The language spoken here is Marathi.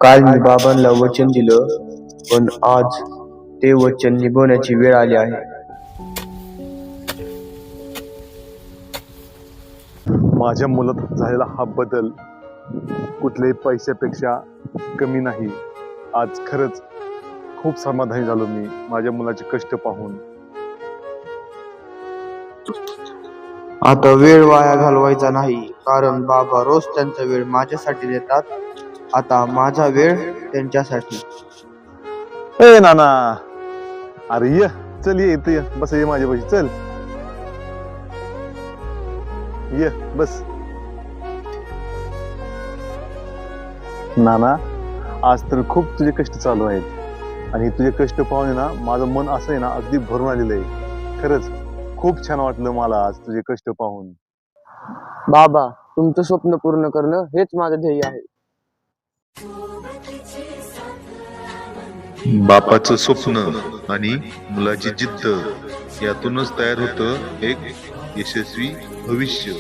काल मी बाबांना वचन दिलं, पण आज ते वचन निभवण्याची वेळ आली आहे. माझ्या मुलात झालेला हा बदल कुठल्याही पैशापेक्षा कमी नाही. आज खरंच खूप समाधानी झालो मी माझ्या मुलाचे कष्ट पाहून. आता वेळ वाया घालवायचा नाही, कारण बाबा रोज त्यांचा वेळ माझ्यासाठी देतात. आता माझा वेळ त्यांच्यासाठी. ए नाना, अरे ये, चल ये इथं ये, बस ये माझ्यापाशी, चल ये बस. नाना, आज तर खूप तुझे कष्ट चालू आहेत आणि तुझे कष्ट पाहून ना माझं मन असं आहे ना अगदी भरून आलेलं आहे. खरंच खूप छान वाटलं मला आज तुझे कष्ट पाहून. बाबा, तुमचं स्वप्न पूर्ण करणं हेच माझं ध्येय आहे. बापाचं स्वप्न आणि मुलाची जिद्द यातूनच तयार होतं एक यशस्वी भविष्य.